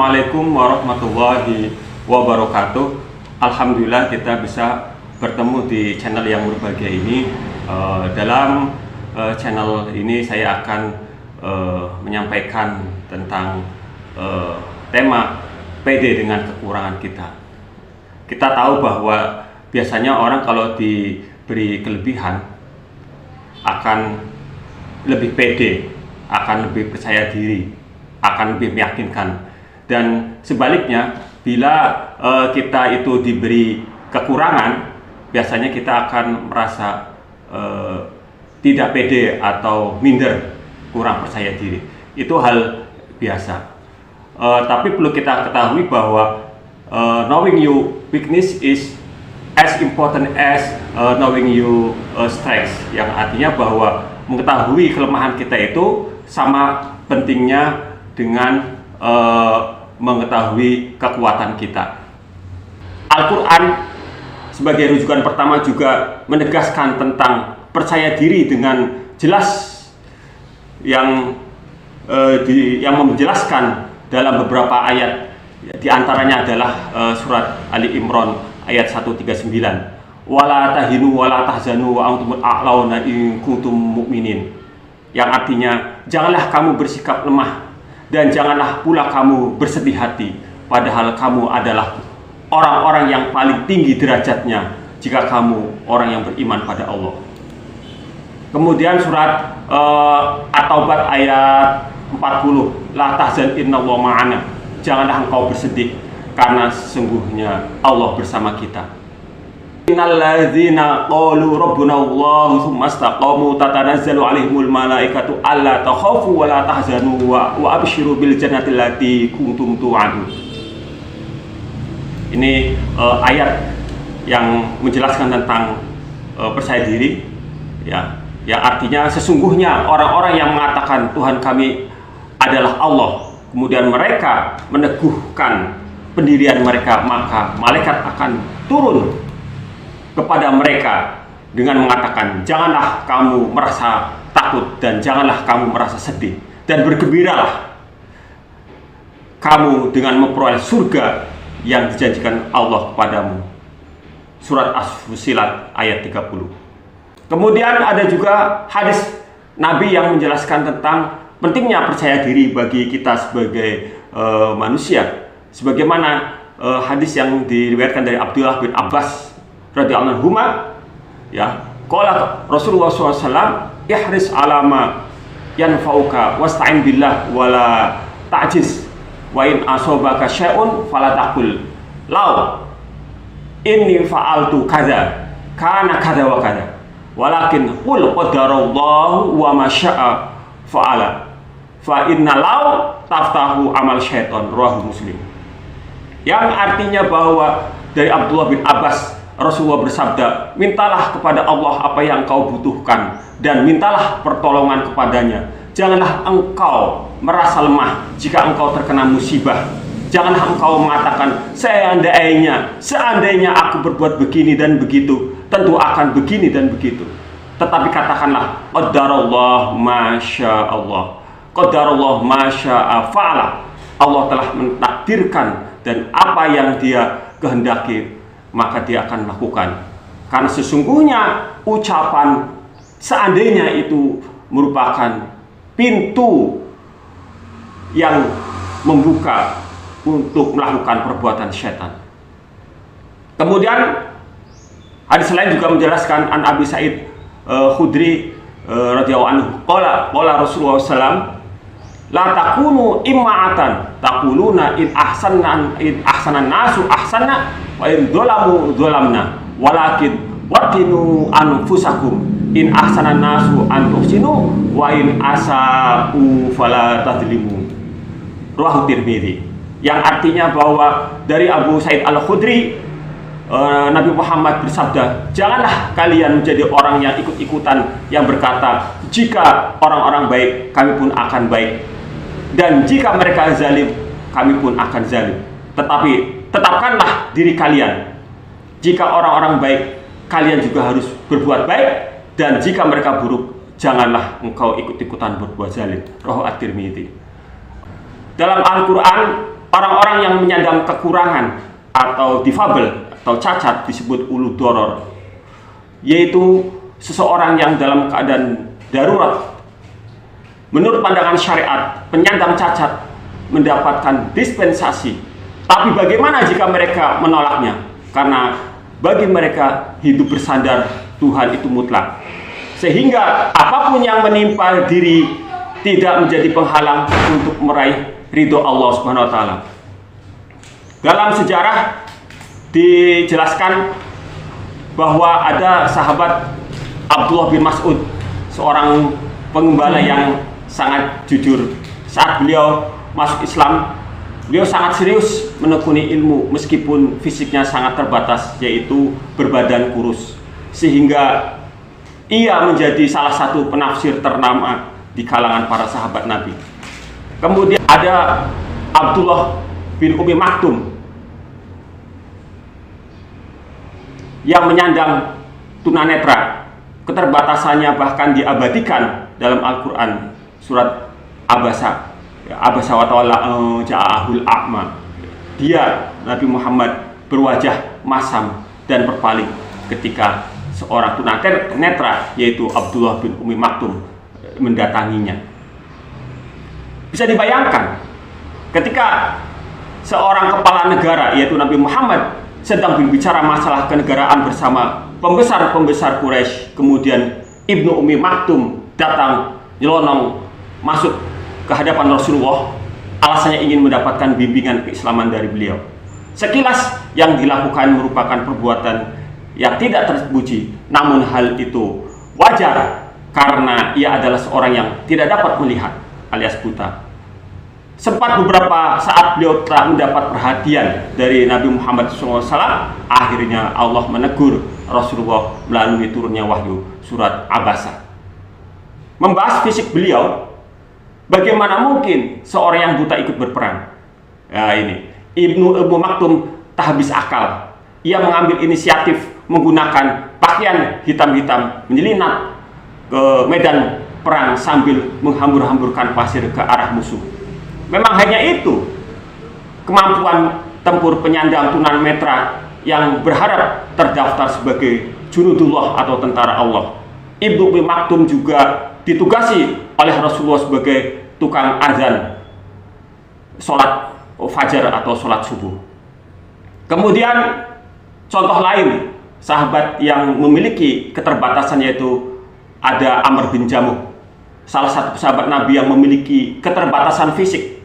Assalamualaikum warahmatullahi wabarakatuh. Alhamdulillah kita bisa bertemu di channel yang berbahagia ini. Dalam channel ini saya akan menyampaikan tentang tema pede dengan kekurangan kita. Kita tahu bahwa biasanya orang kalau diberi kelebihan akan lebih pede, akan lebih percaya diri, akan lebih meyakinkan. Dan sebaliknya, bila kita itu diberi kekurangan, biasanya kita akan merasa tidak pede atau minder, kurang percaya diri. Itu hal biasa. Tapi perlu kita ketahui bahwa knowing your weakness is as important as knowing your strengths, yang artinya bahwa mengetahui kelemahan kita itu sama pentingnya dengan mengetahui kekuatan kita. Al-Quran sebagai rujukan pertama juga menegaskan tentang percaya diri dengan jelas, yang menjelaskan dalam beberapa ayat. Di antaranya adalah surat Ali Imran ayat 139. Wala tahinu wala tahzanu wa antumul a'launa in kuntum mu'minin. Yang artinya, janganlah kamu bersikap lemah dan janganlah pula kamu bersedih hati, padahal kamu adalah orang-orang yang paling tinggi derajatnya jika kamu orang yang beriman pada Allah. Kemudian surat At-Taubah ayat 40, la tahzan innallaha ma'ana. Janganlah engkau bersedih karena sesungguhnya Allah bersama kita. Innalladzina qalu rabbuna Allah tsumma istaqamu tatanazzalu 'alaihimul malaikatu alla takhafu wa la tahzanu wa abshiru bil jannati allati kuntum tu'adun. Ini ayat yang menjelaskan tentang percaya diri, ya. Ya, artinya sesungguhnya orang-orang yang mengatakan Tuhan kami adalah Allah, kemudian mereka meneguhkan pendirian mereka, maka malaikat akan turun kepada mereka dengan mengatakan, janganlah kamu merasa takut dan janganlah kamu merasa sedih, dan bergembiralah kamu dengan memperoleh surga yang dijanjikan Allah kepadamu. Surat As-Fussilat ayat 30. Kemudian ada juga hadis Nabi yang menjelaskan tentang pentingnya percaya diri bagi kita sebagai manusia. Sebagaimana hadis yang diriwayatkan dari Abdullah bin Abbas radhiyallahu anhu, ya, qala Rasulullah SAW, ihris alama yanfa'uka wasta'in billah wala ta'jiz wa in asobaka syai'un fala taqul law inni fa'altu kadza kana kadza wa kadza walakin qul qadarallahu wa ma syaa fa'ala fa inna law taftahu amal syaitan, rawahu Muslim. Yang artinya bahwa dari Abdullah bin Abbas, Rasulullah bersabda, mintalah kepada Allah apa yang engkau butuhkan dan mintalah pertolongan kepadanya. Janganlah engkau merasa lemah jika engkau terkena musibah. Janganlah engkau mengatakan, seandainya aku berbuat begini dan begitu, tentu akan begini dan begitu. Tetapi katakanlah, qadarallah masyaallah, qadarallah masya'a fa'ala. Allah telah mentakdirkan, dan apa yang Dia kehendaki maka Dia akan lakukan. Karena sesungguhnya ucapan seandainya itu merupakan pintu yang membuka untuk melakukan perbuatan syaitan. Kemudian hadis lain juga menjelaskan an Abi Sa'id Khudri radhiyallahu anhu, qala Rasulullah SAW, la takunu imma'atan taquluna in ahsanan nasu ahsanna wa in dzalamu dzalamna walakin watinu anfusakum in ahsanan nasu an tuhsinu wa in asa'u fala tadzlimu, rawahu Tirmidzi. Yang artinya bahwa dari Abu Sa'id Al-Khudri, Nabi Muhammad bersabda, janganlah kalian menjadi orang yang ikut-ikutan yang berkata, jika orang-orang baik kami pun akan baik, dan jika mereka zalim kami pun akan zalim. Tetapi tetapkanlah diri kalian, jika orang-orang baik kalian juga harus berbuat baik, dan jika mereka buruk janganlah engkau ikut-ikutan berbuat zalim, rawahu At-Tirmidzi. Dalam Al-Quran orang-orang yang menyandang kekurangan atau difabel atau cacat disebut ulu doror, yaitu seseorang yang dalam keadaan darurat. Menurut pandangan syariat, penyandang cacat mendapatkan dispensasi. Tapi bagaimana jika mereka menolaknya? Karena bagi mereka hidup bersandar Tuhan itu mutlak, sehingga apapun yang menimpa diri tidak menjadi penghalang untuk meraih ridho Allah Subhanahu wa taala. Dalam sejarah dijelaskan bahwa ada sahabat Abdullah bin Mas'ud, seorang pengembala yang sangat jujur. Saat beliau masuk Islam, beliau sangat serius menekuni ilmu meskipun fisiknya sangat terbatas, yaitu berbadan kurus, sehingga ia menjadi salah satu penafsir ternama di kalangan para sahabat Nabi. Kemudian ada Abdullah bin Umi Maktum yang menyandang tunanetra. Keterbatasannya bahkan diabadikan dalam Al-Quran, surat Abasa. Abasa wa tawalla ja'ahul a'ma. Dia, Nabi Muhammad, berwajah masam dan berpaling ketika seorang tunanetra, yaitu Abdullah bin Umi Maktum, mendatanginya. Bisa dibayangkan ketika seorang kepala negara, yaitu Nabi Muhammad, sedang berbicara masalah kenegaraan bersama pembesar-pembesar Quraisy, kemudian Ibnu Umi Maktum datang nyelonong masuk ke hadapan Rasulullah, alasannya ingin mendapatkan bimbingan keislaman dari beliau. Sekilas yang dilakukan merupakan perbuatan yang tidak terpuji, namun hal itu wajar karena ia adalah seorang yang tidak dapat melihat alias buta. Sempat beberapa saat beliau telah mendapat perhatian dari Nabi Muhammad SAW. Akhirnya Allah menegur Rasulullah melalui turunnya wahyu surat Abasa. Membahas fisik beliau, bagaimana mungkin seorang yang buta ikut berperang? Ya, ini Ibnu Umi Maktum tak habis akal. Ia mengambil inisiatif menggunakan pakaian hitam-hitam menyelinap ke medan perang sambil menghambur-hamburkan pasir ke arah musuh. Memang hanya itu kemampuan tempur penyandang tunanetra yang berharap terdaftar sebagai junudullah atau tentara Allah. Ibnu Umi Maktum juga ditugasi oleh Rasulullah sebagai tukang azan sholat fajar atau sholat subuh. Kemudian contoh lain sahabat yang memiliki keterbatasan, yaitu ada Amr bin Jamuh, salah satu sahabat Nabi yang memiliki keterbatasan fisik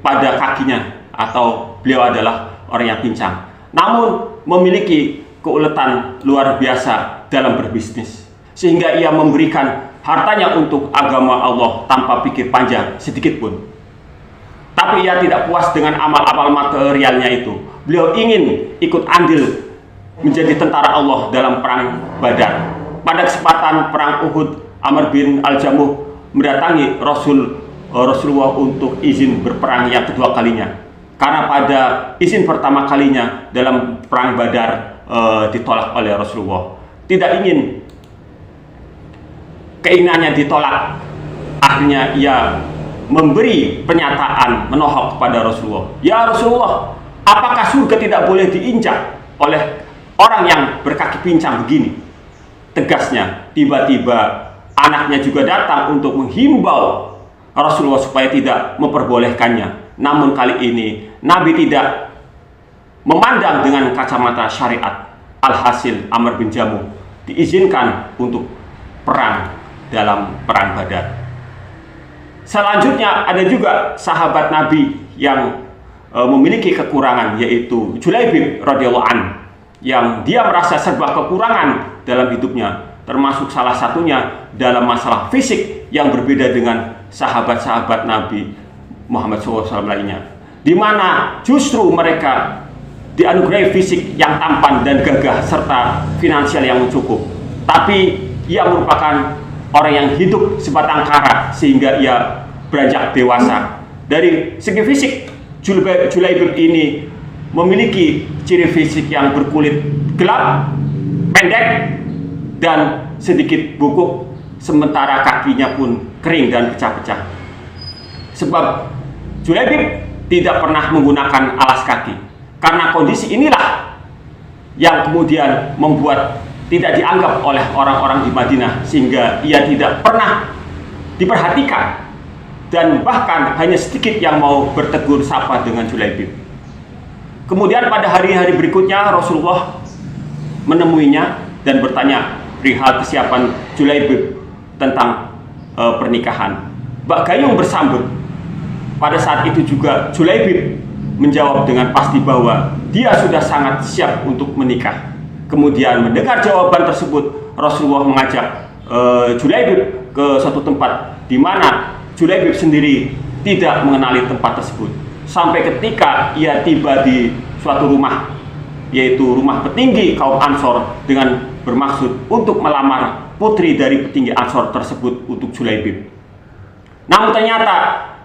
pada kakinya, atau beliau adalah orang yang pincang, namun memiliki keuletan luar biasa dalam berbisnis, sehingga ia memberikan hartanya untuk agama Allah tanpa pikir panjang sedikit pun. Tapi ia tidak puas dengan amal-amal materialnya itu. Beliau ingin ikut andil menjadi tentara Allah dalam perang Badar. Pada kesempatan perang Uhud, Amr bin Al-Jamuh mendatangi Rasulullah untuk izin berperang yang kedua kalinya. Karena pada izin pertama kalinya dalam perang Badar ditolak oleh Rasulullah. Tidak ingin keinginannya ditolak, akhirnya ia memberi pernyataan menohok kepada Rasulullah. Ya Rasulullah, apakah surga tidak boleh diinjak oleh orang yang berkaki pincang begini? Tegasnya, tiba-tiba anaknya juga datang untuk menghimbau Rasulullah supaya tidak memperbolehkannya. Namun kali ini Nabi tidak memandang dengan kacamata syariat. Alhasil Amr bin Jamuh diizinkan untuk perang dalam perang Badar. Selanjutnya ada juga sahabat Nabi yang memiliki kekurangan, yaitu Julaibib radhiyallahu an, yang dia merasa serba kekurangan dalam hidupnya, termasuk salah satunya dalam masalah fisik yang berbeda dengan sahabat-sahabat Nabi Muhammad SAW lainnya, di mana justru mereka dianugerahi fisik yang tampan dan gagah serta finansial yang cukup, tapi ia merupakan orang yang hidup sebatang kara sehingga ia beranjak dewasa. Dari segi fisik, Julaibib ini memiliki ciri fisik yang berkulit gelap, pendek, dan sedikit bungkuk, sementara kakinya pun kering dan pecah-pecah. Sebab Julaibib tidak pernah menggunakan alas kaki. Karena kondisi inilah yang kemudian membuat tidak dianggap oleh orang-orang di Madinah, sehingga ia tidak pernah diperhatikan dan bahkan hanya sedikit yang mau bertegur sapa dengan Julaibib. Kemudian pada hari-hari berikutnya Rasulullah menemuinya dan bertanya perihal kesiapan Julaibib tentang pernikahan. Mbak Gayung bersambut. Pada saat itu juga Julaibib menjawab dengan pasti bahwa dia sudah sangat siap untuk menikah. Kemudian mendengar jawaban tersebut, Rasulullah mengajak Julaibib ke suatu tempat di mana Julaibib sendiri tidak mengenali tempat tersebut. Sampai ketika ia tiba di suatu rumah, yaitu rumah petinggi kaum Ansor, dengan bermaksud untuk melamar putri dari petinggi Ansor tersebut untuk Julaibib. Namun ternyata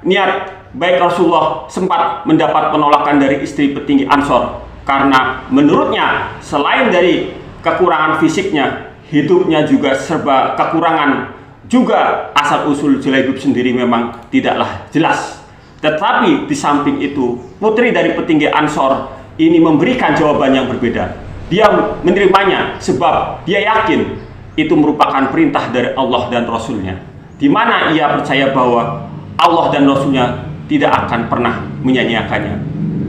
niat baik Rasulullah sempat mendapat penolakan dari istri petinggi Ansor, karena menurutnya selain dari kekurangan fisiknya, hidupnya juga serba kekurangan. Juga asal-usul Julaibib sendiri memang tidaklah jelas. Tetapi di samping itu, putri dari petinggi Ansor ini memberikan jawaban yang berbeda. Dia menerimanya sebab dia yakin itu merupakan perintah dari Allah dan Rasulnya, di mana ia percaya bahwa Allah dan Rasulnya tidak akan pernah menyanyiakannya.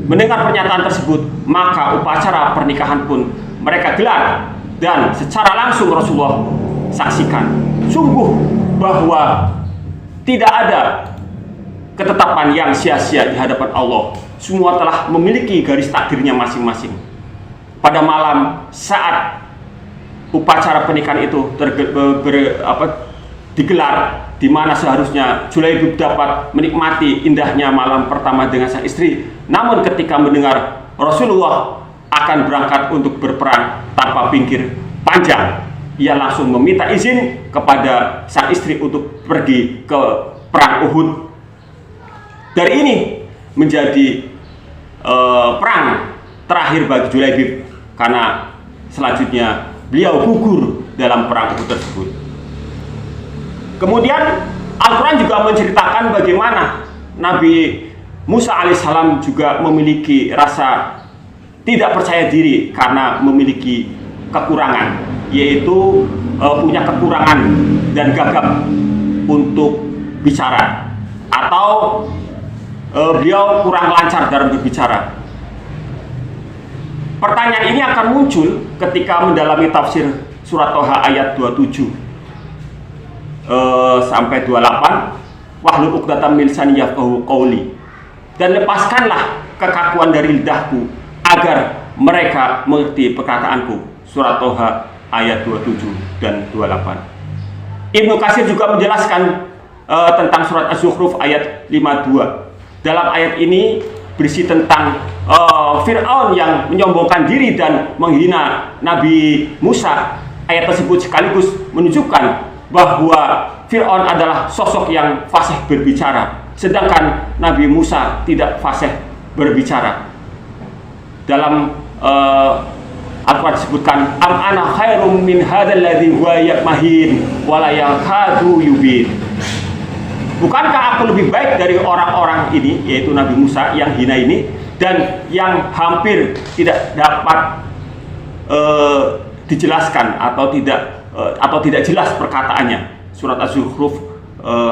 Mendengar pernyataan tersebut, maka upacara pernikahan pun mereka gelar, dan secara langsung Rasulullah saksikan sungguh bahwa tidak ada ketetapan yang sia-sia di hadapan Allah. Semua telah memiliki garis takdirnya masing-masing. Pada malam saat upacara pernikahan itu digelar, di mana seharusnya Julaibib dapat menikmati indahnya malam pertama dengan sang istri, namun ketika mendengar Rasulullah akan berangkat untuk berperang tanpa pikir panjang, ia langsung meminta izin kepada sang istri untuk pergi ke perang Uhud. Dari ini menjadi perang terakhir bagi Julaibib, karena selanjutnya beliau gugur dalam perang Uhud tersebut. Kemudian Al-Quran juga menceritakan bagaimana Nabi Musa alaihissalam juga memiliki rasa tidak percaya diri karena memiliki kekurangan, yaitu punya kekurangan dan gagap untuk bicara, atau beliau kurang lancar dalam berbicara. Pertanyaan ini akan muncul ketika mendalami tafsir surat Toha ayat 27 sampai 28, wahlul 'uqdatam min lisani yafqahu qawli, dan lepaskanlah kekakuan dari lidahku agar mereka mengerti perkataanku. Surat Toha ayat 27 dan 28. Ibnu Katsir juga menjelaskan tentang surat Az-Zukhruf ayat 52. Dalam ayat ini berisi tentang Fir'aun yang menyombongkan diri dan menghina Nabi Musa. Ayat tersebut sekaligus menunjukkan bahwa Fir'aun adalah sosok yang fasih berbicara, sedangkan Nabi Musa tidak fasih berbicara. Dalam Al-Quran disebutkan, am ana khairum min hadzal ladzi huwa mahin wa la yakadu yubin. Bukankah aku lebih baik dari orang-orang ini, yaitu Nabi Musa yang hina ini, dan yang hampir tidak dapat dijelaskan atau tidak jelas perkataannya. Surat Az-Zukhruf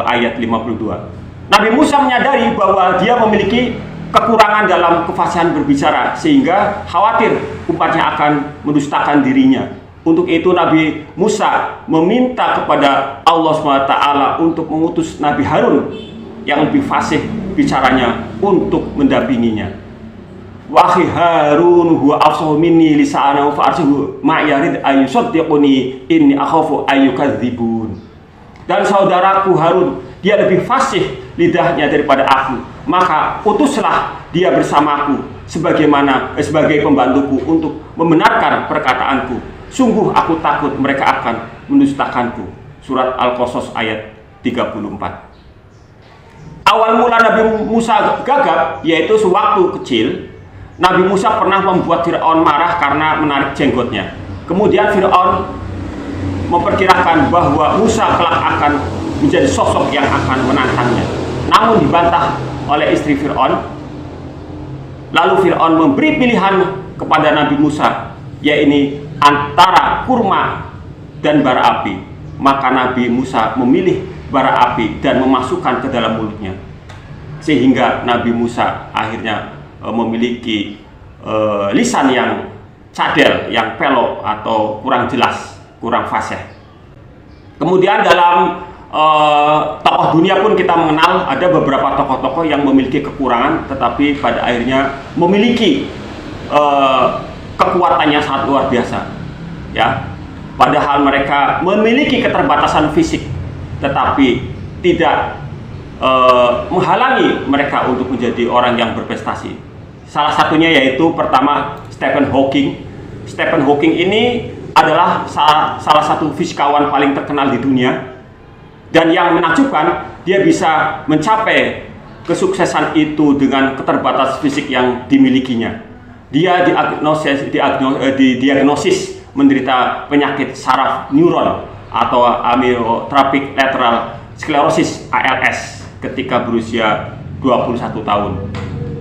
ayat 52. Nabi Musa menyadari bahwa dia memiliki kekurangan dalam kefasihan berbicara, sehingga khawatir umatnya akan mendustakan dirinya. Untuk itu Nabi Musa meminta kepada Allah SWT untuk mengutus Nabi Harun yang lebih fasih bicaranya untuk mendampinginya. Wa akhi Harun huwa afsahu minni lisanan fa arsilhu ma yarid ayyusaddiquni inni akhafu ayyukadzibun. Dan saudaraku Harun, dia lebih fasih lidahnya daripada aku, maka utuslah dia bersamaku sebagai pembantuku untuk membenarkan perkataanku. Sungguh aku takut mereka akan mendustakanku. Surat Al-Qasas ayat 34. Awal mula Nabi Musa gagap, yaitu sewaktu kecil Nabi Musa pernah membuat Fir'aun marah karena menarik jenggotnya. Kemudian Fir'aun memperkirakan bahwa Musa kelak akan menjadi sosok yang akan menantangnya. Namun dibantah oleh istri Fir'aun Lalu Fir'aun memberi pilihan kepada Nabi Musa, yaitu antara kurma dan bara api. Maka Nabi Musa memilih bara api dan memasukkan ke dalam mulutnya, sehingga Nabi Musa akhirnya memiliki lisan yang cadel, yang pelok atau kurang jelas, kurang fasih. Kemudian dalam tokoh dunia pun kita mengenal ada beberapa tokoh-tokoh yang memiliki kekurangan, tetapi pada akhirnya memiliki kekuatan yang sangat luar biasa, ya. Padahal mereka memiliki keterbatasan fisik, tetapi tidak menghalangi mereka untuk menjadi orang yang berprestasi. Salah satunya yaitu pertama Stephen Hawking. Stephen Hawking ini adalah salah satu fisikawan paling terkenal di dunia. Dan yang menakjubkan, dia bisa mencapai kesuksesan itu dengan keterbatasan fisik yang dimilikinya. Dia diagnosis menderita penyakit saraf neuron atau amyotrophic lateral sclerosis (ALS) ketika berusia 21 tahun.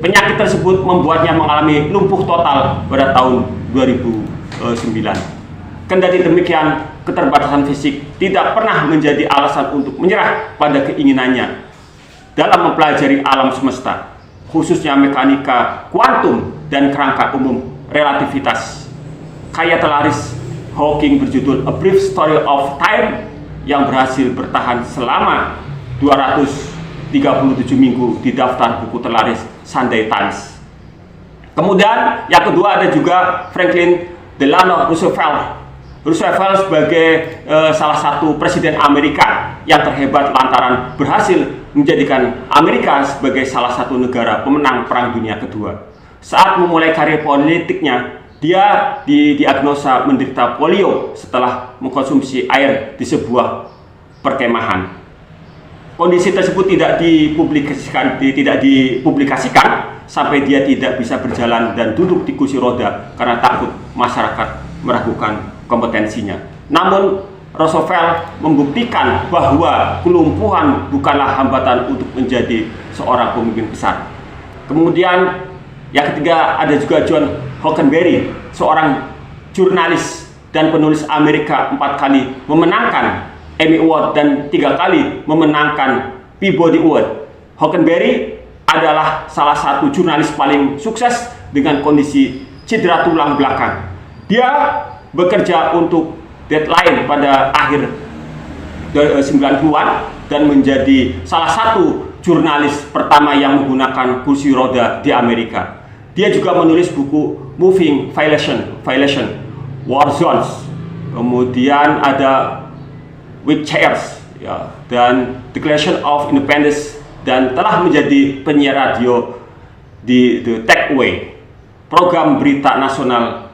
Penyakit tersebut membuatnya mengalami lumpuh total pada tahun 2009. Kendati demikian, keterbatasan fisik tidak pernah menjadi alasan untuk menyerah pada keinginannya dalam mempelajari alam semesta, khususnya mekanika kuantum dan kerangka umum relativitas. Karya terlaris Hawking berjudul A Brief Story of Time yang berhasil bertahan selama 237 minggu di daftar buku terlaris Sunday Times. Kemudian yang kedua ada juga Franklin Delano Roosevelt. Roosevelt sebagai salah satu presiden Amerika yang terhebat lantaran berhasil menjadikan Amerika sebagai salah satu negara pemenang Perang Dunia Kedua. Saat memulai karir politiknya, dia didiagnosa menderita polio setelah mengkonsumsi air di sebuah perkemahan. Kondisi tersebut tidak dipublikasikan sampai dia tidak bisa berjalan dan duduk di kursi roda karena takut masyarakat meragukan kompetensinya. Namun Roosevelt membuktikan bahwa kelumpuhan bukanlah hambatan untuk menjadi seorang pemimpin besar. Kemudian yang ketiga ada juga John Hockenberry, seorang jurnalis dan penulis Amerika, 4 kali memenangkan Emmy Award dan 3 kali memenangkan Peabody Award. Hockenberry adalah salah satu jurnalis paling sukses dengan kondisi cedera tulang belakang. Dia bekerja untuk Deadline pada akhir 90-an dan menjadi salah satu jurnalis pertama yang menggunakan kursi roda di Amerika. Dia juga menulis buku Moving Violation, War Zones, kemudian ada With Chairs, ya, dan Declaration of Independence, dan telah menjadi penyiar radio di The Takeaway, program berita nasional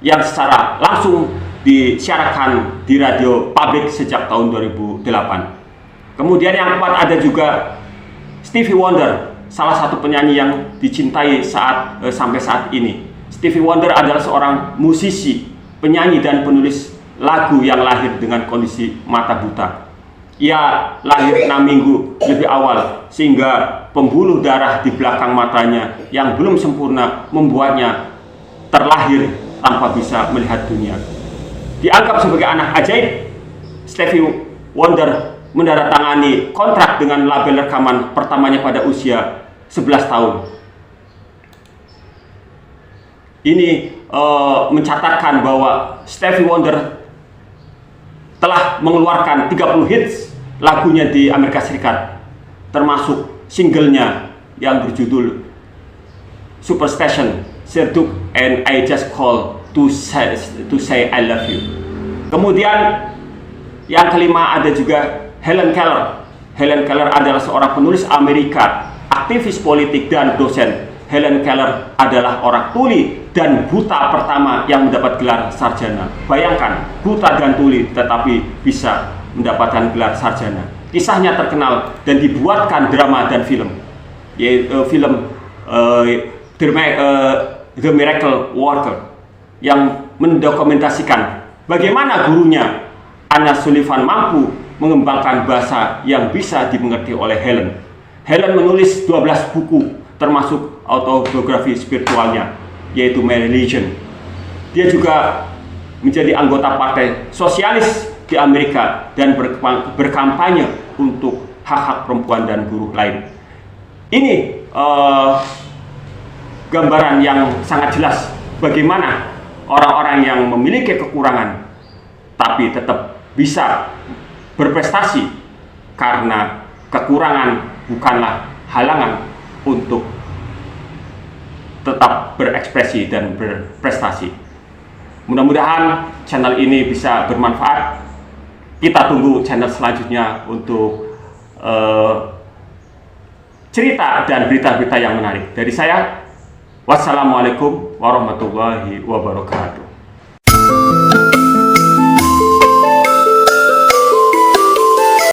yang secara langsung disiarkan di radio publik sejak tahun 2008. Kemudian yang keempat ada juga Stevie Wonder, salah satu penyanyi yang dicintai sampai saat ini. Stevie Wonder adalah seorang musisi, penyanyi dan penulis lagu yang lahir dengan kondisi mata buta. Ia lahir 6 minggu lebih awal sehingga pembuluh darah di belakang matanya yang belum sempurna membuatnya terlahir tanpa bisa melihat dunia. Dianggap sebagai anak ajaib, Stevie Wonder menandatangani kontrak dengan label rekaman pertamanya pada usia 11 tahun. Ini mencatatkan bahwa Stevie Wonder telah mengeluarkan 30 hits lagunya di Amerika Serikat, termasuk singlenya yang berjudul Superstition, Serduk, and I Just Call to say I Love You. Kemudian yang kelima ada juga Helen Keller. Helen Keller adalah seorang penulis Amerika, aktivis politik dan dosen. Helen Keller adalah orang tuli dan buta pertama yang mendapat gelar sarjana. Bayangkan, buta dan tuli tetapi bisa mendapatkan gelar sarjana. Kisahnya terkenal dan dibuatkan drama dan film, yaitu film The Miracle Worker, yang mendokumentasikan bagaimana gurunya Anna Sullivan mampu mengembangkan bahasa yang bisa dimengerti oleh Helen. Helen menulis 12 buku termasuk autobiografi spiritualnya, yaitu My Religion. Dia juga menjadi anggota partai sosialis di Amerika dan berkampanye untuk hak-hak perempuan dan buruh lain. Ini gambaran yang sangat jelas bagaimana orang-orang yang memiliki kekurangan tapi tetap bisa berprestasi, karena kekurangan bukanlah halangan untuk tetap berekspresi dan berprestasi. Mudah-mudahan channel ini bisa bermanfaat. Kita tunggu channel selanjutnya untuk cerita dan berita-berita yang menarik. Dari saya, wassalamualaikum warahmatullahi wabarakatuh.